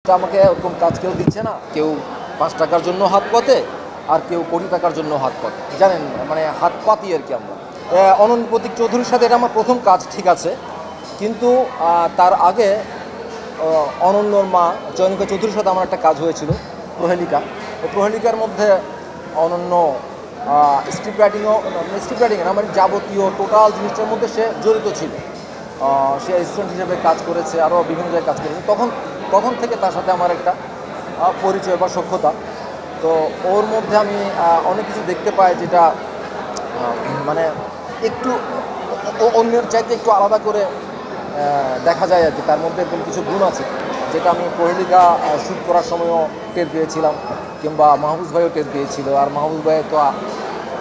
আমাকে ওরকম কাজ কেউ দিচ্ছে না, কেউ 5 টাকার জন্য হাত পাতে আর কেউ কোটি টাকার জন্য হাত পাতে, জানেন, মানে হাত পাতি আর কি। আমরা অনন্ত প্রতীক চৌধুরীর সাথে এটা আমার প্রথম কাজ, ঠিক আছে, কিন্তু তার আগে অনন্যর মা চয়নিকা চৌধুরীর সাথে আমার একটা কাজ হয়েছিল, প্রহেলিকা। প্রহেলিকার মধ্যে অনন্য স্ক্রিপ্ট রাইটিং না, মানে যাবতীয় টোটাল জিনিসটার মধ্যে সে জড়িত ছিল। সে অ্যাসিস্ট্যান্ট হিসেবে কাজ করেছে, আরও বিভিন্ন জায়গায় কাজ করেছে। তখন থেকে তার সাথে আমার একটা পরিচয় বা সখ্যতা। তো ওর মধ্যে আমি অনেক কিছু দেখতে পাই যেটা মানে একটু অন্যের চাইতে একটু আলাদা করে দেখা যায় আর কি। তার মধ্যে এরকম কিছু গুণ আছে যেটা আমি প্রহেলিকা শ্যুট করার সময়ও টের পেয়েছিলাম, কিংবা মাহবুব ভাইও টের পেয়েছিল। আর মাহবুব ভাই তো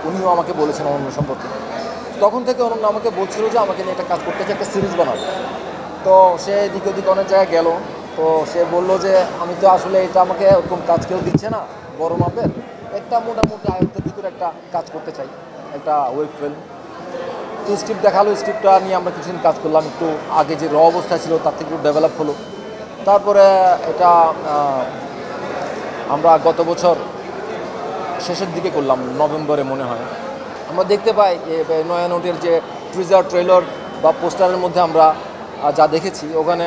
উনিও আমাকে বলেছেন অনন্য সম্পর্কে। তখন থেকে অনন্য আমাকে বলছিল যে আমাকে নিয়ে একটা কাজ করতে চাই, একটা সিরিজ বানাবো। তো সে এদিক ওদিক অনেক জায়গায় গেল। তো সে বললো যে আমি তো আসলে এটা আমাকে ওরকম কাজ কেউ দিচ্ছে না বড় মাপের, একটা মোটামুটি আয়ত্তের ভিতরে একটা কাজ করতে চাই, একটা ওয়েব ফিল্ম। তো স্ক্রিপ্ট দেখালো, স্ক্রিপ্টটা নিয়ে আমরা কিছুদিন কাজ করলাম। একটু আগে যে অবস্থা ছিল তার থেকে একটু ডেভেলপ হলো। তারপরে এটা আমরা গত বছর শেষের দিকে করলাম, নভেম্বরে মনে হয়। আমরা দেখতে পাই নয়ানোটের যে টিজার ট্রেলার বা পোস্টারের মধ্যে আমরা যা দেখেছি, ওখানে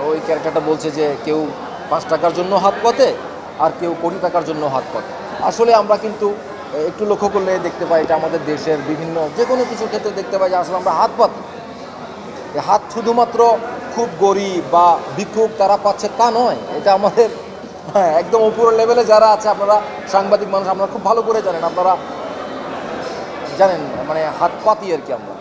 ওই ক্যারেক্টারটা বলছে যে কেউ 5 টাকার জন্য হাত পাতে আর কেউ কোটি টাকার জন্য হাত পাতে। আসলে আমরা কিন্তু একটু লক্ষ্য করলে দেখতে পাই এটা আমাদের দেশের বিভিন্ন যে কোনো কিছুর ক্ষেত্রে দেখতে পাই যে আসলে আমরা হাত পাতি। হাত শুধুমাত্র খুব গরিব বা ভিক্ষুক তারা পাচ্ছে তা নয়, এটা আমাদের একদম উপরের লেভেলে যারা আছে, আপনারা সাংবাদিক মানুষ, আপনারা খুব ভালো করে জানেন, আপনারা জানেন, মানে হাত পাতি আর কি আমরা।